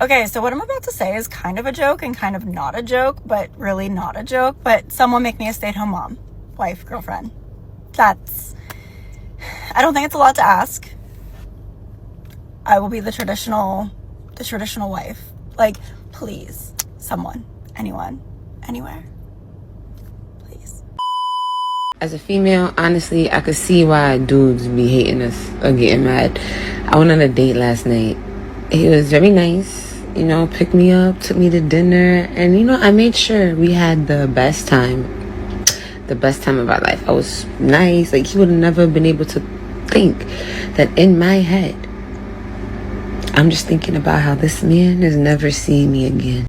Okay, so what I'm about to say is kind of a joke and kind of not a joke, but really not a joke. But someone make me a stay-at-home mom, wife, girlfriend. I don't think it's a lot to ask. I will be the traditional wife. Like, please, someone, anyone, anywhere, please. As a female, honestly, I could see why dudes be hating us or getting mad. I went on a date last night. He was very nice, picked me up, took me to dinner, and I made sure we had the best time of our life. I was nice. Like, he would have never been able to think that in my head, I'm just thinking about how this man has never seen me again.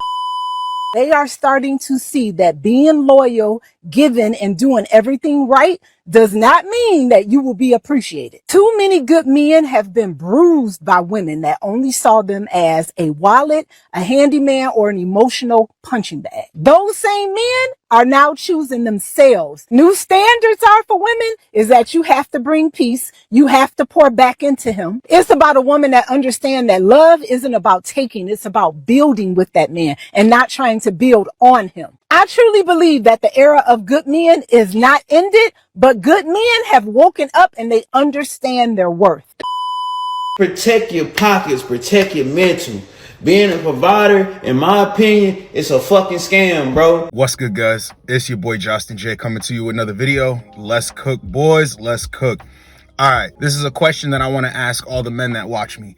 They are starting to see that being loyal, giving, and doing everything right does not mean that you will be appreciated. Too many good men have been bruised by women that only saw them as a wallet, a handyman, or an emotional punching bag. Those same men are now choosing themselves. New standards are for women is that you have to bring peace. You have to pour back into him. It's about a woman that understands that love isn't about taking. It's about building with that man and not trying to build on him. I truly believe that the era of good men is not ended, but good men have woken up and they understand their worth. Protect your pockets, protect your mental. Being a provider, in my opinion, it's a fucking scam, bro. What's good, guys? It's your boy Josten J coming to you with another video. Let's cook, boys. Let's cook. All right, this is a question that I want to ask all the men that watch me.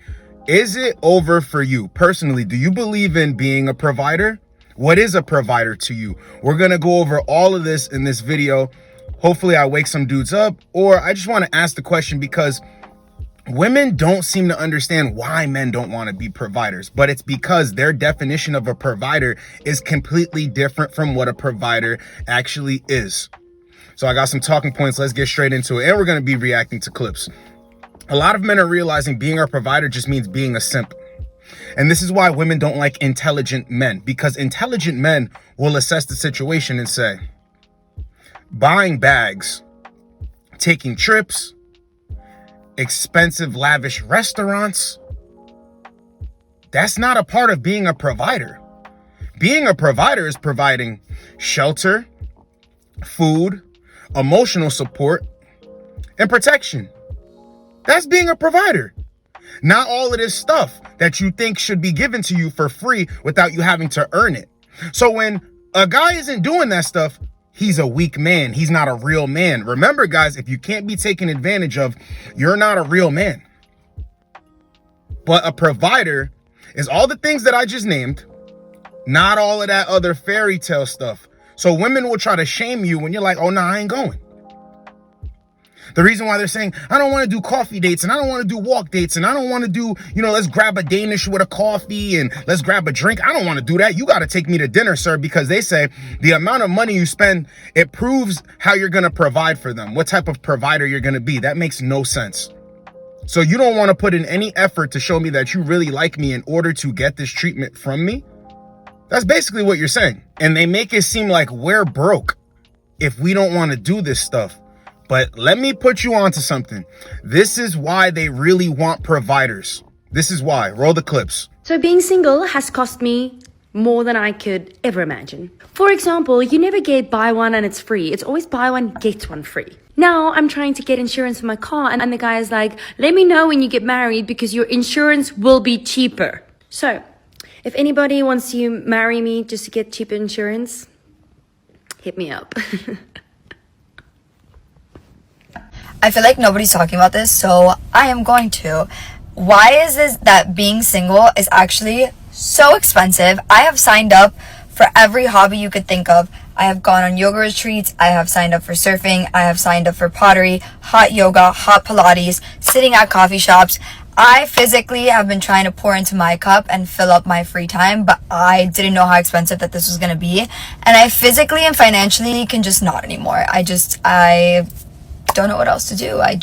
Is it over for you? Personally, do you believe in being a provider? What is a provider to you? We're going to go over all of this in this video. Hopefully I wake some dudes up, or I just want to ask the question because women don't seem to understand why men don't want to be providers, but it's because their definition of a provider is completely different from what a provider actually is. So I got some talking points. Let's get straight into it. And we're going to be reacting to clips. A lot of men are realizing being a provider just means being a simp. And this is why women don't like intelligent men, because intelligent men will assess the situation and say, buying bags, taking trips, expensive, lavish restaurants, that's not a part of being a provider. Being a provider is providing shelter, food, emotional support, and protection. That's being a provider. Not all of this stuff that you think should be given to you for free without you having to earn it. So when a guy isn't doing that stuff, he's a weak man. He's not a real man. Remember, guys, if you can't be taken advantage of, you're not a real man. But a provider is all the things that I just named, not all of that other fairy tale stuff. So women will try to shame you when you're like, oh, no, I ain't going. The reason why they're saying, I don't want to do coffee dates and I don't want to do walk dates and I don't want to do, let's grab a Danish with a coffee and let's grab a drink. I don't want to do that. You got to take me to dinner, sir, because they say the amount of money you spend, it proves how you're going to provide for them, what type of provider you're going to be. That makes no sense. So you don't want to put in any effort to show me that you really like me in order to get this treatment from me. That's basically what you're saying. And they make it seem like we're broke if we don't want to do this stuff. But let me put you onto something. This is why they really want providers. This is why. Roll the clips. So being single has cost me more than I could ever imagine. For example, you never get buy one and it's free. It's always buy one, get one free. Now I'm trying to get insurance for my car and the guy is like, let me know when you get married because your insurance will be cheaper. So if anybody wants to marry me just to get cheaper insurance, hit me up. I feel like nobody's talking about this, so I am going to. Why is it that being single is actually so expensive? I have signed up for every hobby you could think of. I have gone on yoga retreats. I have signed up for surfing. I have signed up for pottery, hot yoga, hot Pilates, sitting at coffee shops. I physically have been trying to pour into my cup and fill up my free time, but I didn't know how expensive that this was going to be. And I physically and financially can just not anymore. I don't know what else to do. I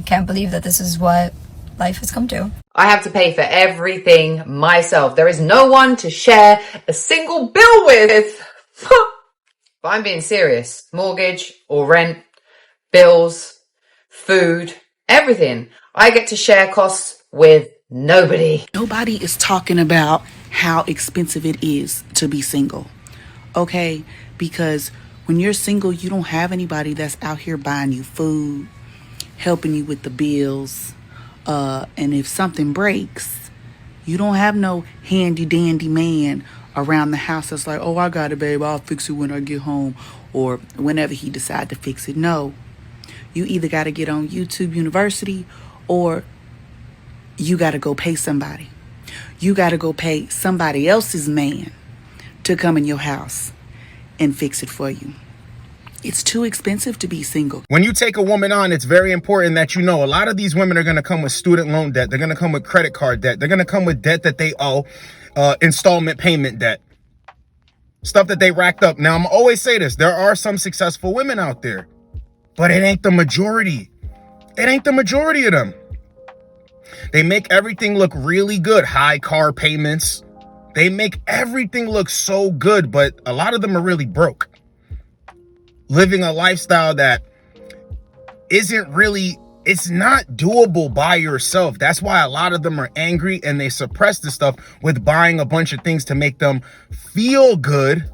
can't believe that this is what life has come to. I have to pay for everything myself. There is no one to share a single bill with. But I'm being serious. Mortgage or rent, bills, food, everything. I get to share costs with nobody. Nobody is talking about how expensive it is to be single. Okay? Because when you're single, you don't have anybody that's out here buying you food, helping you with the bills. And if something breaks, you don't have no handy dandy man around the house that's like, oh, I got it, babe. I'll fix it when I get home, or whenever he decide to fix it. No, you either got to get on YouTube University, or you got to go pay somebody. You got to go pay somebody else's man to come in your house and fix it for you. It's too expensive to be single. When you take a woman on, it's very important that you know a lot of these women are going to come with student loan debt. They're going to come with credit card debt. They're going to come with debt that they owe, installment payment debt, stuff that they racked up. Now, I'm always say this. There are some successful women out there, but it ain't the majority. It ain't the majority of them. They make everything look really good. High car payments. They make everything look so good, but a lot of them are really broke. Living a lifestyle that isn't really, it's not doable by yourself. That's why a lot of them are angry and they suppress the stuff with buying a bunch of things to make them feel good.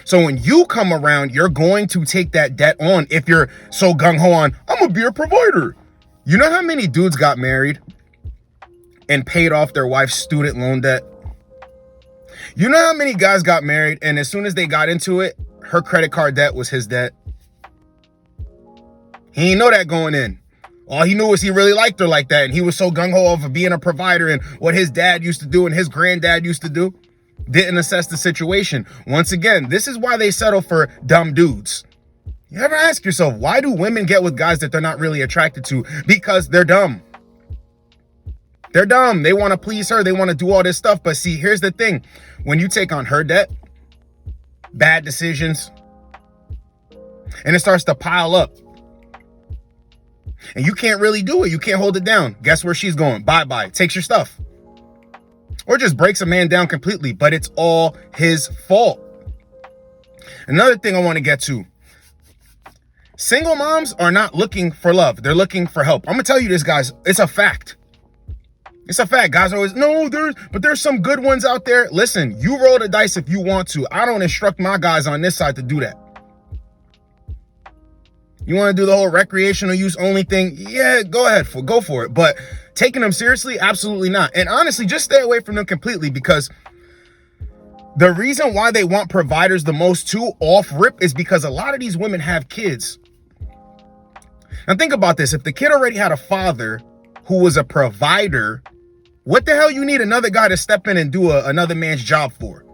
So when you come around, you're going to take that debt on. If you're so gung-ho on, I'm gonna be a provider. You know how many dudes got married and paid off their wife's student loan debt? You know how many guys got married and as soon as they got into it, her credit card debt was his debt? He didn't know that going in. All he knew was he really liked her like that, and he was so gung-ho over being a provider and what his dad used to do and his granddad used to do. Didn't assess the situation. Once again, this is why they settle for dumb dudes. You ever ask yourself, why do women get with guys that they're not really attracted to? Because they're dumb. They're dumb. They want to please her. They want to do all this stuff. But see, here's the thing. When you take on her debt, bad decisions, and it starts to pile up, and you can't really do it. You can't hold it down. Guess where she's going? Bye-bye. Takes your stuff. Or just breaks a man down completely. But it's all his fault. Another thing I want to get to. Single moms are not looking for love. They're looking for help. I'm going to tell you this, guys. It's a fact. It's a fact. Guys always, no, there's some good ones out there. Listen, you roll the dice if you want to. I don't instruct my guys on this side to do that. You want to do the whole recreational use only thing? Yeah, go ahead. Go for it. But taking them seriously? Absolutely not. And honestly, just stay away from them completely, because the reason why they want providers the most too off rip is because a lot of these women have kids. Now think about this. If the kid already had a father who was a provider, what the hell you need another guy to step in and do another man's job for?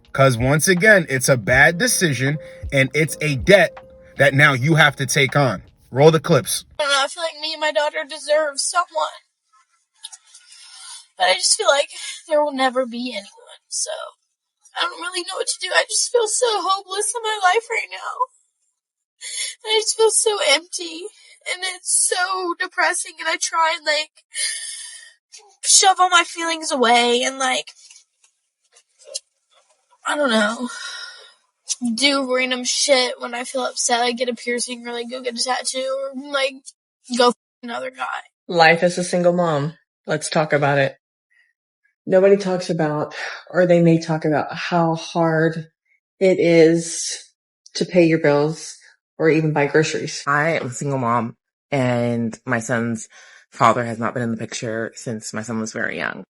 Because once again, it's a bad decision and it's a debt that now you have to take on. Roll the clips. I don't know, I feel like me and my daughter deserve someone. But I just feel like there will never be anyone. So I don't really know what to do. I just feel so hopeless in my life right now. I just feel so empty. And it's so depressing. And I try and shove all my feelings away and I don't know, do random shit when I feel upset. Get a piercing or go get a tattoo or go f*** another guy. Life as a single mom. Let's talk about it. Nobody talks about, or they may talk about, how hard it is to pay your bills or even buy groceries. I am a single mom, and my son's father has not been in the picture since my son was very young.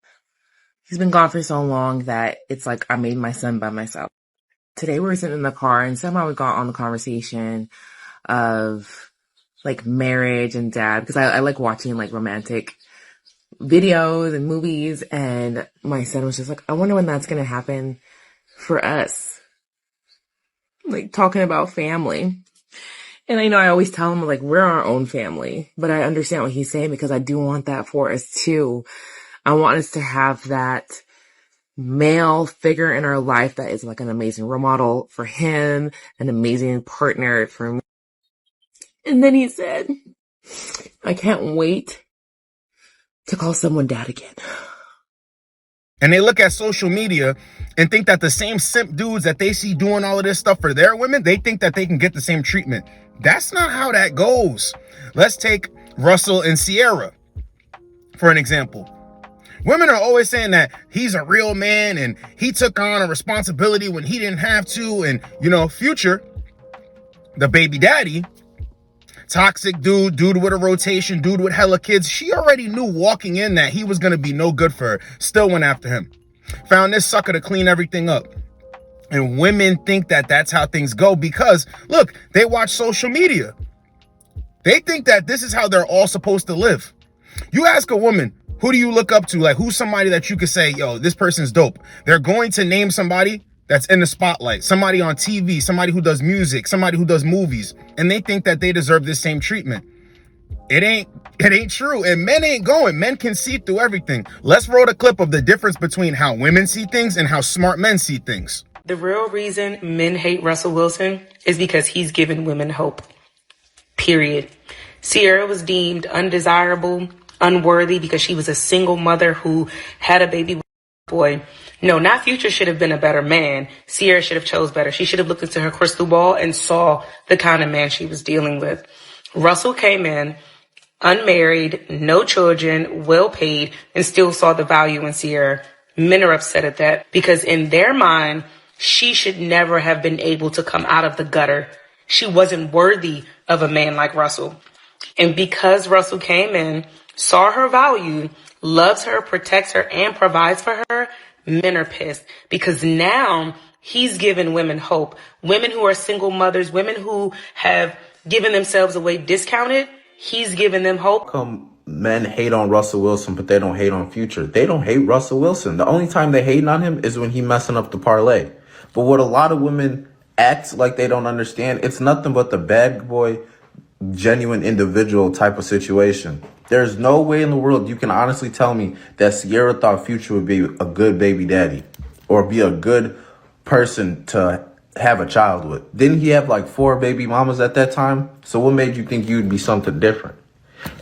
He's been gone for so long that it's like I made my son by myself. Today we were sitting in the car and somehow we got on the conversation of marriage and dad, because I like watching romantic videos and movies, and my son was just like, I wonder when that's going to happen for us. Talking about family. And I always tell him we're our own family, but I understand what he's saying because I do want that for us too. I want us to have that male figure in our life that is an amazing role model for him, an amazing partner for me. And then he said, I can't wait to call someone dad again. And they look at social media and think that the same simp dudes that they see doing all of this stuff for their women, they think that they can get the same treatment. That's not how that goes. Let's take Russell and Sierra for an example. Women are always saying that he's a real man and he took on a responsibility when he didn't have to. And, you know, Future, the baby daddy, toxic dude with a rotation, dude with hella kids. She already knew walking in that he was going to be no good for her. Still went after him. Found this sucker to clean everything up. And women think that that's how things go because, look, they watch social media. They think that this is how they're all supposed to live. You ask a woman, who do you look up to? Like, who's somebody that you could say, yo, this person's dope? They're going to name somebody that's in the spotlight, somebody on TV, somebody who does music, somebody who does movies, and they think that they deserve this same treatment. It ain't true. And men ain't going. Men can see through everything. Let's roll the clip of the difference between how women see things and how smart men see things. The real reason men hate Russell Wilson is because he's given women hope. Period. Sierra was deemed undesirable, unworthy because she was a single mother who had a baby boy. No, not Future should have been a better man. Sierra should have chose better. She should have looked into her crystal ball and saw the kind of man she was dealing with. Russell came in, unmarried, no children, well paid, and still saw the value in Sierra. Men are upset at that because in their mind, she should never have been able to come out of the gutter. She wasn't worthy of a man like Russell. And because Russell came in, saw her value, loves her, protects her, and provides for her, men are pissed because now he's given women hope. Women who are single mothers, women who have given themselves away discounted, he's given them hope. Men hate on Russell Wilson, but they don't hate on Future. They don't hate Russell Wilson. The only time they hate on him is when he messing up the parlay. But what a lot of women act like they don't understand, it's nothing but the bad boy, genuine individual type of situation. There's no way in the world you can honestly tell me that Sierra thought Future would be a good baby daddy or be a good person to have a child with. Didn't he have like 4 baby mamas at that time? So what made you think you'd be something different?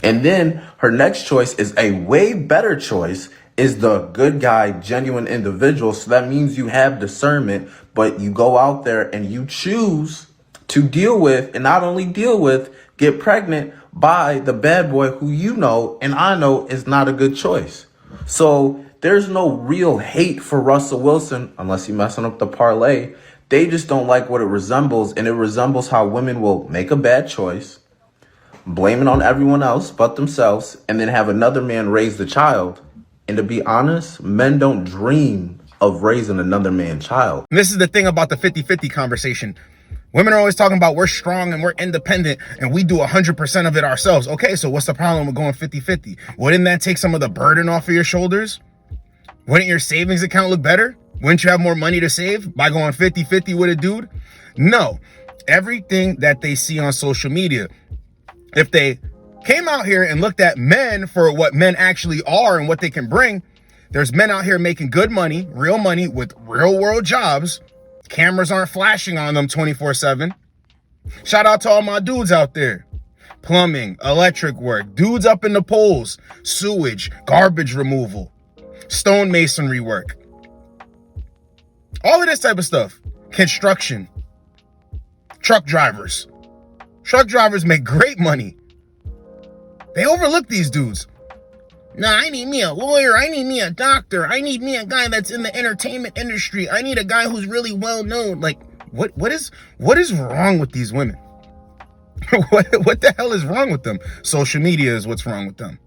And then her next choice is a way better choice, is the good guy, genuine individual. So that means you have discernment, but you go out there and you choose to deal with, and not only deal with, get pregnant by the bad boy who you know and I know is not a good choice. So there's no real hate for Russell Wilson unless you're messing up the parlay. They just don't like what it resembles, and it resembles how women will make a bad choice, blame it on everyone else but themselves, and then have another man raise the child. And to be honest, men don't dream of raising another man's child. And this is the thing about the 50-50 conversation. Women are always talking about we're strong and we're independent and we do 100% of it ourselves. Okay, so what's the problem with going 50-50? Wouldn't that take some of the burden off of your shoulders? Wouldn't your savings account look better? Wouldn't you have more money to save by going 50-50 with a dude? No. Everything that they see on social media, if they came out here and looked at men for what men actually are and what they can bring, there's men out here making good money, real money with real world jobs. Cameras aren't flashing on them 24/7. Shout out to all my dudes out there. Plumbing, electric work, dudes up in the poles, sewage, garbage removal, stonemasonry work. All of this type of stuff. Construction. Truck drivers. Truck drivers make great money. They overlook these dudes. Nah, I need me a lawyer. I need me a doctor. I need me a guy that's in the entertainment industry. I need a guy who's really well known. Like, what is wrong with these women? What the hell is wrong with them? Social media is what's wrong with them.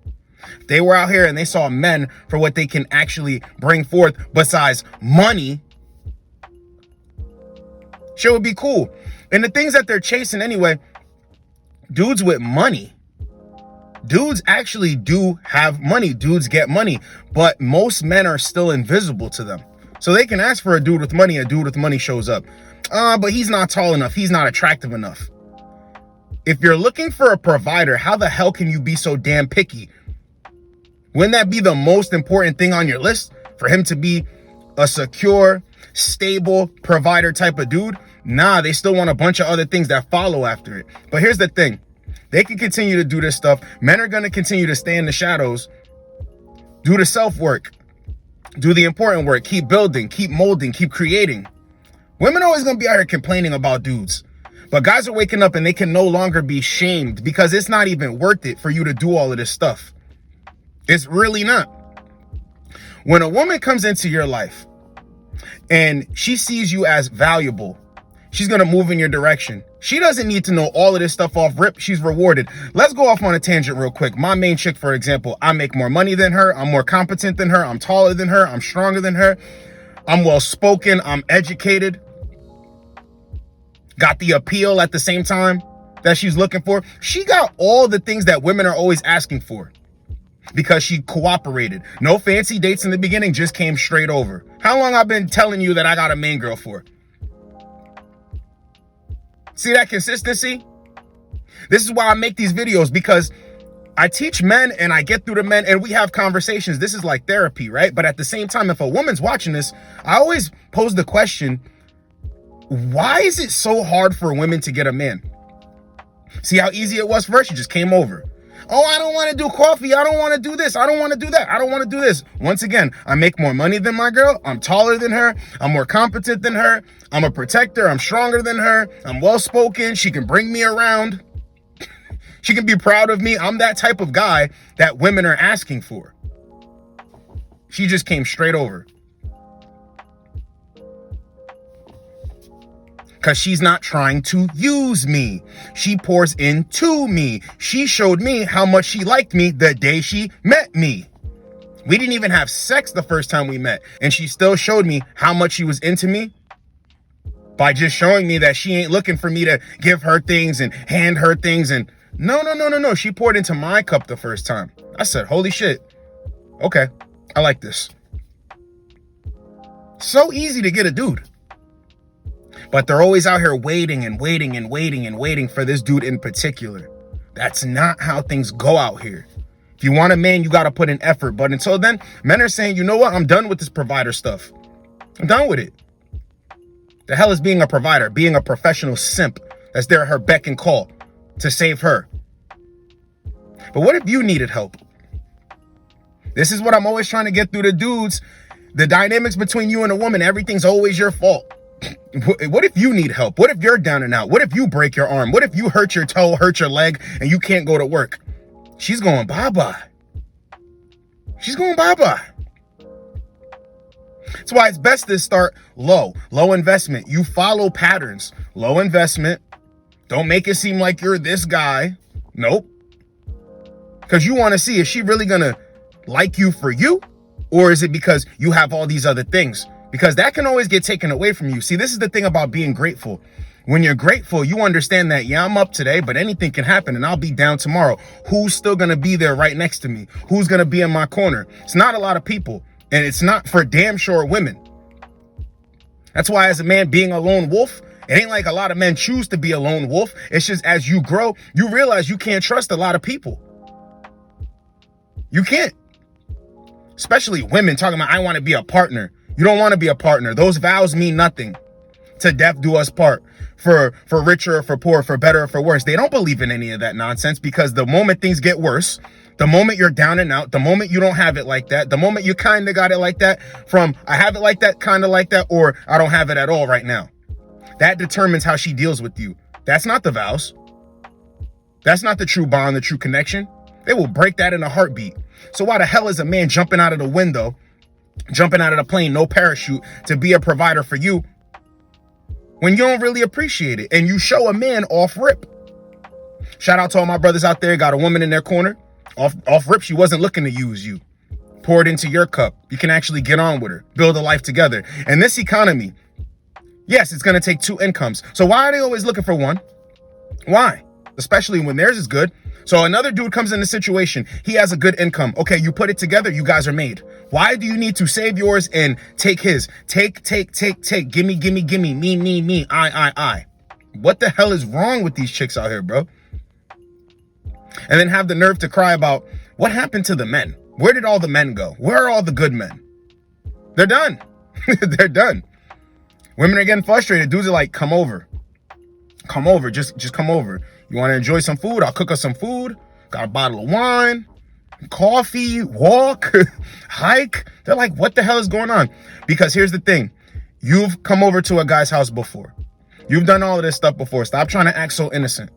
If they were out here and they saw men for what they can actually bring forth besides money, shit would be cool. And the things that they're chasing anyway, dudes with money. Dudes actually do have money. Dudes get money, but most men are still invisible to them. So they can ask for a dude with money. A dude with money shows up. But he's not tall enough. He's not attractive enough. If you're looking for a provider, how the hell can you be so damn picky? Wouldn't that be the most important thing on your list? For him to be a secure, stable provider type of dude? Nah, they still want a bunch of other things that follow after it. But here's the thing. They can continue to do this stuff. Men are going to continue to stay in the shadows, do the self-work, do the important work, keep building, keep molding, keep creating. Women are always going to be out here complaining about dudes. But guys are waking up and they can no longer be shamed because it's not even worth it for you to do all of this stuff. It's really not. When a woman comes into your life and she sees you as valuable, she's going to move in your direction. She doesn't need to know all of this stuff off rip. She's rewarded. Let's go off on a tangent real quick. My main chick, for example, I make more money than her. I'm more competent than her. I'm taller than her. I'm stronger than her. I'm well spoken. I'm educated. Got the appeal at the same time that she's looking for. She got all the things that women are always asking for because she cooperated. No fancy dates in the beginning, just came straight over. How long I've been telling you that I got a main girl for? See that consistency? This is why I make these videos, because I teach men and I get through to men and we have conversations. This is like therapy, right? But at the same time, if a woman's watching this, I always pose the question, why is it so hard for women to get a man? See how easy it was for her? She just came over. Oh, I don't want to do coffee. I don't want to do this. I don't want to do that. I don't want to do this. Once again, I make more money than my girl. I'm taller than her. I'm more competent than her. I'm a protector. I'm stronger than her. I'm well-spoken. She can bring me around. She can be proud of me. I'm that type of guy that women are asking for. She just came straight over. Because she's not trying to use me. She pours into me. She showed me how much she liked me the day she met me. We didn't even have sex the first time we met, and she still showed me how much she was into me by just showing me that she ain't looking for me to give her things and hand her things. And no. She poured into my cup the first time. I said, holy shit. Okay, I like this. So easy to get a dude. But they're always out here waiting for this dude in particular. That's not how things go out here. If you want a man, you got to put in effort. But until then, men are saying, you know what? I'm done with this provider stuff. I'm done with it. The hell is being a provider, being a professional simp that's there at her beck and call to save her? But what if you needed help? This is what I'm always trying to get through to dudes. The dynamics between you and a woman, everything's always your fault. What if you need help? What if you're down and out? What if you break your arm? What if you hurt your toe, hurt your leg, and you can't go to work? She's going bye-bye. She's going bye-bye. That's why it's best to start low investment. You follow patterns. Low investment. Don't make it seem like you're this guy. Nope. Because you want to see, is she really going to like you for you? Or is it because you have all these other things? Because that can always get taken away from you. See, this is the thing about being grateful. When you're grateful, you understand that, yeah, I'm up today, but anything can happen and I'll be down tomorrow. Who's still going to be there right next to me? Who's going to be in my corner? It's not a lot of people, and it's not for damn sure women. That's why as a man being a lone wolf, it ain't like a lot of men choose to be a lone wolf. It's just as you grow, you realize you can't trust a lot of people. You can't. Especially women talking about, I want to be a partner. You don't want to be a partner. Those vows mean nothing. To death do us part. For richer or for poor, for better or for worse. They don't believe in any of that nonsense, because the moment things get worse, the moment you're down and out, the moment you don't have it like that, the moment you kind of got it like that, from I have it like that, kind of like that, or I don't have it at all right now. That determines how she deals with you. That's not the vows. That's not the true bond, the true connection. They will break that in a heartbeat. So why the hell is a man jumping out of the window, jumping out of the plane, no parachute, to be a provider for you when you don't really appreciate it and you show a man off rip? Shout out to all my brothers out there, got a woman in their corner. Off rip, she wasn't looking to use you. Poured into your cup. You can actually get on with her, build a life together. And this economy, yes, it's going to take two incomes. So why are they always looking for one? Why? Especially when theirs is good. So another dude comes in the situation. He has a good income. Okay, you put it together. You guys are made. Why do you need to save yours and take his? Take. Gimme. Me. I. What the hell is wrong with these chicks out here, bro? And then have the nerve to cry about what happened to the men. Where did all the men go? Where are all the good men? They're done. They're done. Women are getting frustrated. Dudes are like, come over. Come over. Just come over. You want to enjoy some food? I'll cook us some food. Got a bottle of wine, coffee, walk, hike. They're like, what the hell is going on? Because here's the thing. You've come over to a guy's house before. You've done all of this stuff before. Stop trying to act so innocent.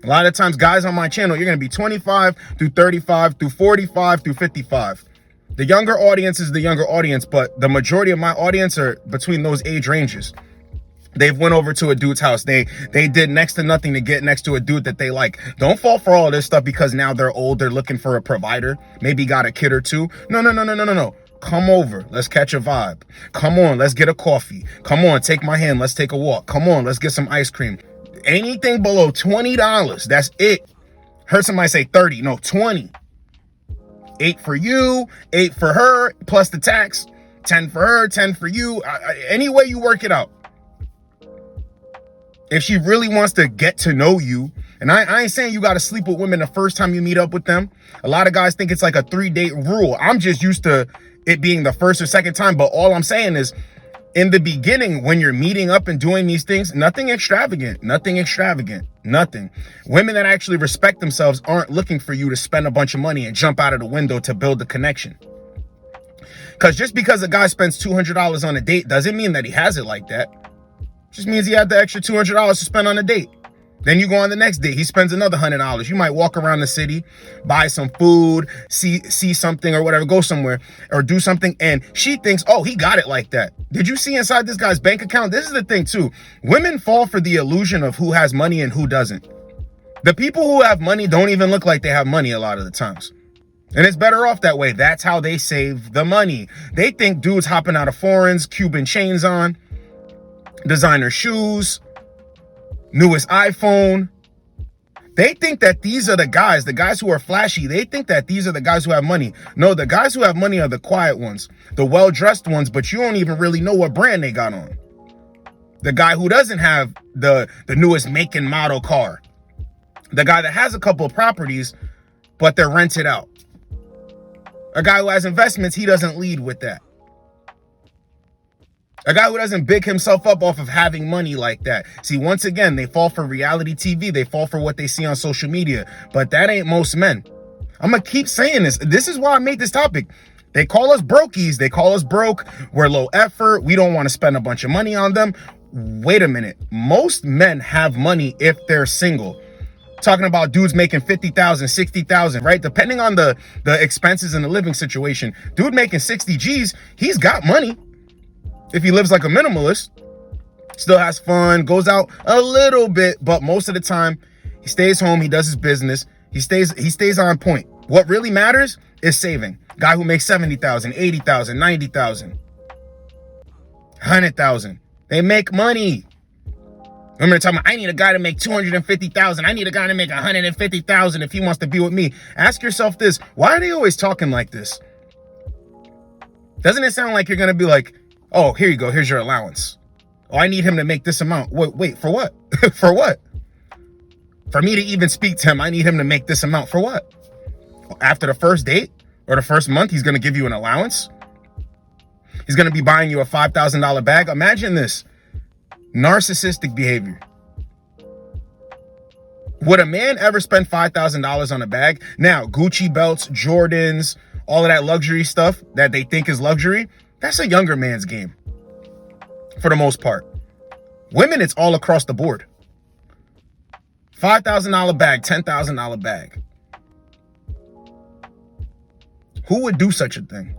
A lot of times, guys on my channel, you're going to be 25 through 35 through 45 through 55. The younger audience is the younger audience, but the majority of my audience are between those age ranges. They've went over to a dude's house. They did next to nothing to get next to a dude that they like. Don't fall for all this stuff because now they're old. They're looking for a provider. Maybe got a kid or two. No. Come over. Let's catch a vibe. Come on. Let's get a coffee. Come on. Take my hand. Let's take a walk. Come on. Let's get some ice cream. Anything below $20. That's it. Heard somebody say 30. No, 20. 8 for you. 8 for her. Plus the tax. 10 for her. 10 for you. Any way you work it out. If she really wants to get to know you, and I ain't saying you got to sleep with women the first time you meet up with them. A lot of guys think it's like a 3-date rule. I'm just used to it being the first or second time. But all I'm saying is in the beginning, when you're meeting up and doing these things, nothing extravagant. Nothing. Women that actually respect themselves aren't looking for you to spend a bunch of money and jump out of the window to build the connection. Because just because a guy spends $200 on a date doesn't mean that he has it like that. Just means he had the extra $200 to spend on a date. Then you go on the next date. He spends another $100. You might walk around the city, buy some food, see something or whatever, go somewhere or do something. And she thinks, oh, he got it like that. Did you see inside this guy's bank account? This is the thing, too. Women fall for the illusion of who has money and who doesn't. The people who have money don't even look like they have money a lot of the times. And it's better off that way. That's how they save the money. They think dudes hopping out of foreigns, Cuban chains on, designer shoes, newest iPhone. They think that these are the guys who are flashy. They think that these are the guys who have money. No, the guys who have money are the quiet ones, the well-dressed ones, but you don't even really know what brand they got on. The guy who doesn't have the newest make and model car. The guy that has a couple of properties, but they're rented out. A guy who has investments, he doesn't lead with that. A guy who doesn't big himself up off of having money like that. See, once again, they fall for reality TV. They fall for what they see on social media. But that ain't most men. I'm going to keep saying this. This is why I made this topic. They call us brokies. They call us broke. We're low effort. We don't want to spend a bunch of money on them. Wait a minute. Most men have money if they're single. Talking about dudes making 50,000, 60,000, right? Depending on the expenses and the living situation. Dude making 60 G's, he's got money. If he lives like a minimalist, still has fun, goes out a little bit, but most of the time he stays home, he does his business, he stays on point. What really matters is saving. Guy who makes 70,000, 80,000, 90,000, 100,000. They make money. Remember talking about, I need a guy to make 250,000. I need a guy to make 150,000 if he wants to be with me. Ask yourself this, why are they always talking like this? Doesn't it sound like you're going to be like, oh, here you go. Here's your allowance. Oh, I need him to make this amount. Wait, for what? For what? For me to even speak to him, I need him to make this amount. For what? After the first date or the first month, he's going to give you an allowance. He's going to be buying you a $5,000 bag. Imagine this. Narcissistic behavior. Would a man ever spend $5,000 on a bag? Now, Gucci belts, Jordans, all of that luxury stuff that they think is luxury, that's a younger man's game, for the most part. Women, it's all across the board. $5,000 bag, $10,000 bag. Who would do such a thing?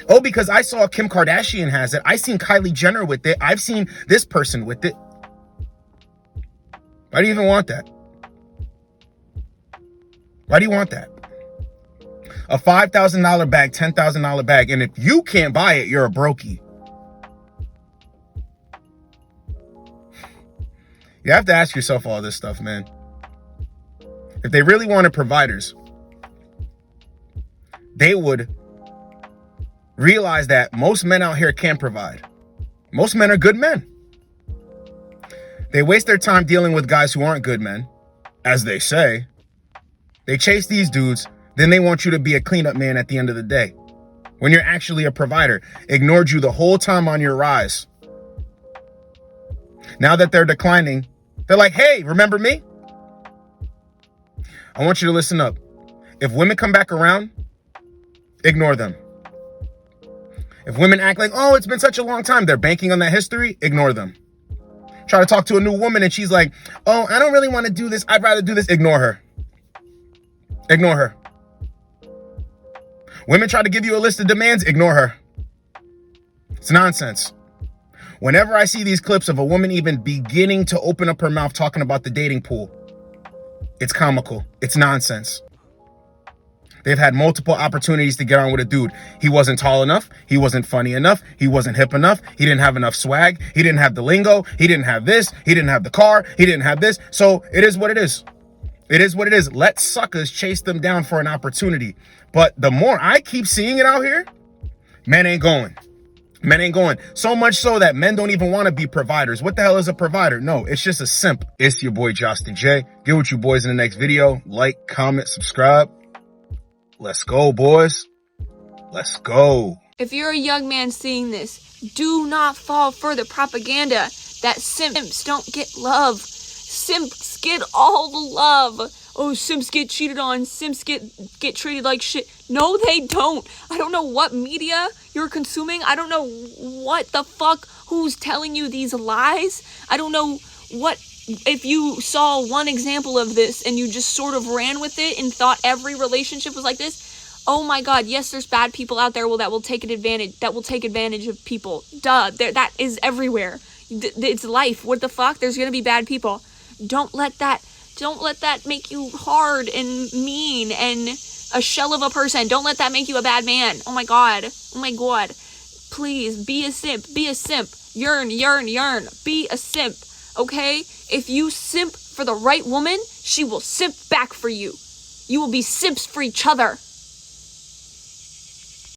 Oh, because I saw Kim Kardashian has it. I seen Kylie Jenner with it. I've seen this person with it. Why do you even want that? Why do you want that? A $5,000 bag, $10,000 bag. And if you can't buy it, you're a brokey. You have to ask yourself all this stuff, man. If they really wanted providers, they would realize that most men out here can't provide. Most men are good men. They waste their time dealing with guys who aren't good men, as they say. They chase these dudes. Then they want you to be a cleanup man at the end of the day. When you're actually a provider, ignored you the whole time on your rise. Now that they're declining, they're like, hey, remember me? I want you to listen up. If women come back around, ignore them. If women act like, oh, it's been such a long time, they're banking on that history, ignore them. Try to talk to a new woman and she's like, oh, I don't really want to do this. I'd rather do this. Ignore her. Ignore her. Women try to give you a list of demands, ignore her. It's nonsense. Whenever I see these clips of a woman even beginning to open up her mouth talking about the dating pool, it's comical. It's nonsense. They've had multiple opportunities to get on with a dude. He wasn't tall enough. He wasn't funny enough. He wasn't hip enough. He didn't have enough swag. He didn't have the lingo. He didn't have this. He didn't have the car. He didn't have this. So it is what it is. It is what it is. Let suckers chase them down for an opportunity. But the more I keep seeing it out here, men ain't going. Men ain't going. So much so that men don't even want to be providers. What the hell is a provider? No, it's just a simp. It's your boy, Josten J. Get with you boys in the next video. Like, comment, subscribe. Let's go, boys. Let's go. If you're a young man seeing this, do not fall for the propaganda that simps don't get love. Simps get all the love. Oh, simps get cheated on. Simps get treated like shit. No, they don't. I don't know what media you're consuming. I don't know what the fuck, who's telling you these lies. I don't know what, if you saw one example of this and you just sort of ran with it and thought every relationship was like this. Oh my God, yes, there's bad people out there that will take advantage of people. Duh, that is everywhere. It's life. What the fuck? There's gonna be bad people. Don't let that make you hard and mean and a shell of a person. Don't let that make you a bad man. Oh my God. Oh my God. Please be a simp. Be a simp. Yearn. Be a simp. Okay? If you simp for the right woman, she will simp back for you. You will be simps for each other.